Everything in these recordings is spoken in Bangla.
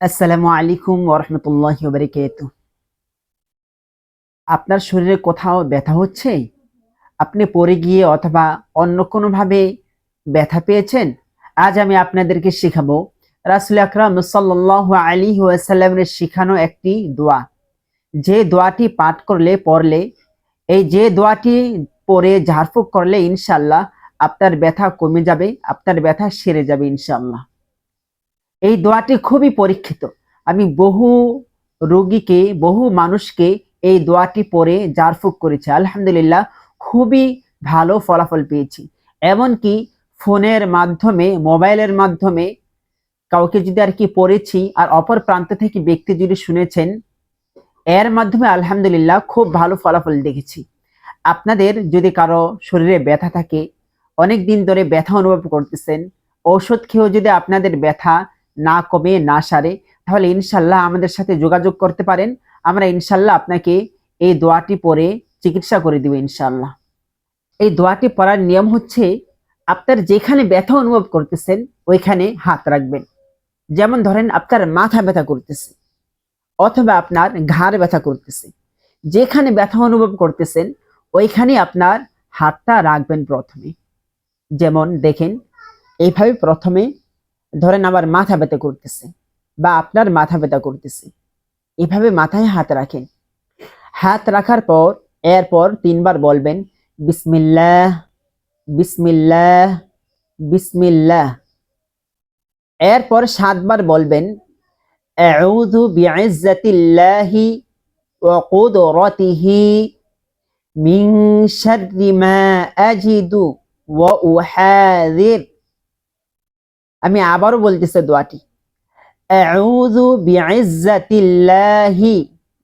আসসালামু আলাইকুম ওয়া রাহমাতুল্লাহি ওয়া বারাকাতুহু। আপনার শরীরে কোথাও ব্যথা হচ্ছে? আপনি পড়ে গিয়ে অথবা অন্য কোনোভাবে ব্যথা পেয়েছেন? আজ আমি আপনাদেরকে শিখাবো রাসূল আকরাম সাল্লাল্লাহু আলাইহি ওয়াসাল্লামের শিখানো একটি দোয়া। যে দোয়াটি পাঠ করলে পড়লে যে দোয়াটি পড়ে ঝাড়ফুঁক করলে ইনশাআল্লাহ আপনার ব্যথা কমে যাবে, আপনার ব্যথা সেরে যাবে ইনশাআল্লাহ। এই দোয়াটি খুবই পরীক্ষিত। আমি রোগীকে, বহু মানুষকে এই দোয়াটি পড়ে জারফুক করেছি। আলহামদুলিল্লাহ খুবই ভালো ফলাফল পেয়েছি। এমনকি ফোনের মাধ্যমে, মোবাইলের মাধ্যমে কাউকে যদি পড়েছি আর অপর প্রান্ত থেকে ব্যক্তি যদি শুনেছেন, এর মাধ্যমে আলহামদুলিল্লাহ খুব ভালো ফলাফল দেখেছি। আপনাদের যদি কারো শরীরে ব্যথা থাকে, অনেক দিন ধরে ব্যথা অনুভব করতেছেন, ঔষধ খেয়েও যদি আপনাদের ব্যথা না কমে, না সারে, তাহলে ইনশাল্লাহ আমাদের সাথে যোগাযোগ করতে পারেন। আমরা ইনশাল্লাহ আপনাকে এই দোয়াটি পড়ে চিকিৎসা করে দিব ইনশাল্লাহ। এই দোয়াটি পড়ার নিয়ম হচ্ছে, আপনার যেখানে ব্যথা অনুভব করতেছেন ওইখানে হাত রাখবেন। যেমন ধরেন আপনার মাথা ব্যথা করতেছে অথবা আপনার ঘাড় ব্যথা করতেছে, যেখানে ব্যথা অনুভব করতেছেন ওইখানে আপনার হাতটা রাখবেন প্রথমে। যেমন দেখেন, এইভাবে প্রথমে ধরেন আমার মাথা ব্যথা করতেছে বা আপনার মাথা ব্যথা করতেছে, এভাবে মাথায় হাত রাখেন। হাত রাখার পর এরপর 3 বার বলবেন বিসমিল্লাহ, বিসমিল্লাহ, বিসমিল্লাহ। এরপর 7 বার বলবেন আউযু বিইজ্জাতিল্লাহি ওয়া কুদরাতিহি মিন শাররি মা আজিদু ওয়া উহাযির। আমি আবারও বলতেছি দোয়াটি, আউযু বিইজ্জাতিল্লাহি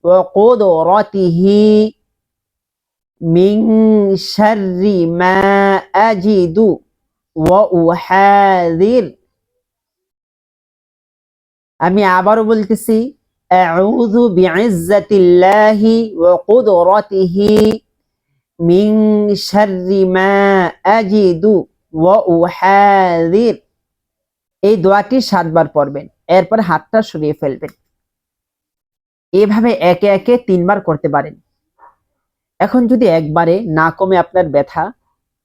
ওয়া কুদরাতিহি মিন শাররি মা আজিদু ওয়া উহাযির। আমি আবারও বলতেছি, আউযু বিইজ্জাতিল্লাহি ওয়া কুদরাতিহি মিন শাররি মা আজিদু ওয়া উহাযির। এই দোয়াটি 7 বার পড়বেন, এরপর হাতটা সরিয়ে ফেলবেন। এভাবে একে একে 3 বার করতে পারেন। এখন যদি একবারে না কমে আপনার ব্যথা,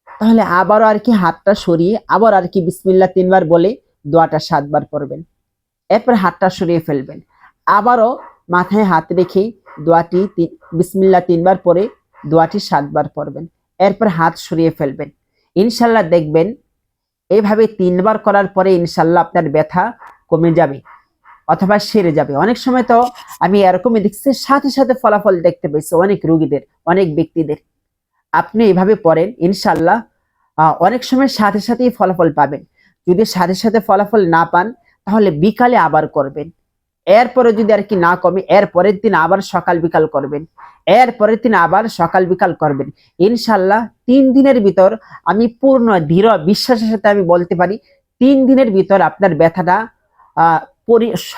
তাহলে আবারও হাতটা সরিয়ে আবার বিসমিল্লাহ 3 বার বলে দোয়াটা 7 বার পড়বেন। এরপর হাতটা সরিয়ে ফেলবেন। আবারও মাথায় হাত রেখে দোয়াটি বিসমিল্লাহ 3 বার পরে দোয়াটি 7 বার পড়বেন। এরপর হাত সরিয়ে ফেলবেন। ইনশাল্লাহ দেখবেন এইভাবে 3 বার করার পরে ইনশাল্লাহ আপনার ব্যথা কমে যাবে অথবা সেরে যাবে। অনেক সময় তো আমি এরকমই দেখছি, সাথে সাথে ফলাফল দেখতে পেয়েছি অনেক রোগীদের, অনেক ব্যক্তিদের। আপনি এইভাবে পড়েন ইনশাল্লাহ অনেক সময় সাথে সাথেই ফলাফল পাবেন। যদি সাথে সাথে ফলাফল না পান, তাহলে বিকালে আবার করবেন। এরপরে যদি না কমে, এর পরের দিন আবার সকাল বিকাল করবেন, এর পরের দিন আবার সকাল বিকাল করবেন। ইনশাল্লাহ 3 দিনের ভিতর, আমি পূর্ণ দৃঢ় বিশ্বাসের সাথে আমি বলতে পারি, 3 দিনের ভিতর আপনার ব্যথাটা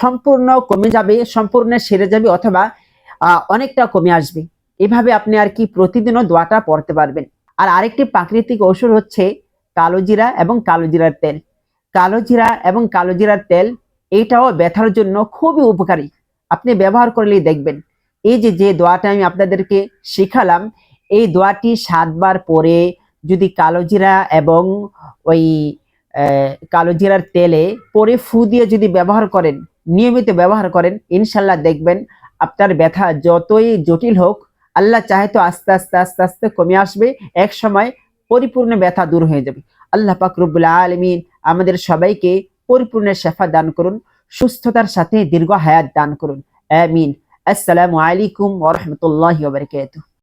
সম্পূর্ণ কমে যাবে, সম্পূর্ণ সেরে যাবে অথবা অনেকটা কমে আসবে। এভাবে আপনি প্রতিদিনও দোয়াটা পড়তে পারবেন। আর আরেকটি প্রাকৃতিক ঔষধ হচ্ছে কালোজিরা এবং কালোজিরার তেল। কালোজিরা এবং কালোজিরার তেল, এটাও ব্যথার জন্য খুবই উপকারী। আপনি ব্যবহার করলেই দেখবেন, এই যে দোয়াটা আমি আপনাদেরকে শিখালাম, এই দোয়াটি 7 বার পরে যদি কালোজিরা এবং ওই কালোজিরার তেলে পরে ফু দিয়ে যদি ব্যবহার করেন, নিয়মিত ব্যবহার করেন, ইনশাল্লাহ দেখবেন আপনার ব্যথা যতই জটিল হোক, আল্লাহ চাহে তো আস্তে আস্তে আস্তে আস্তে কমে আসবে, এক সময় পরিপূর্ণ ব্যথা দূর হয়ে যাবে। আল্লাহ পাক রব্বুল আলামিন আমাদের সবাইকে পরিপূর্ণ শেফা দান করুন, সুস্থতার সাথে দীর্ঘ হায়াত দান করুন। আমিন। আসসালামু আলাইকুম ওয়া রাহমাতুল্লাহি ওয়া বারাকাতুহু।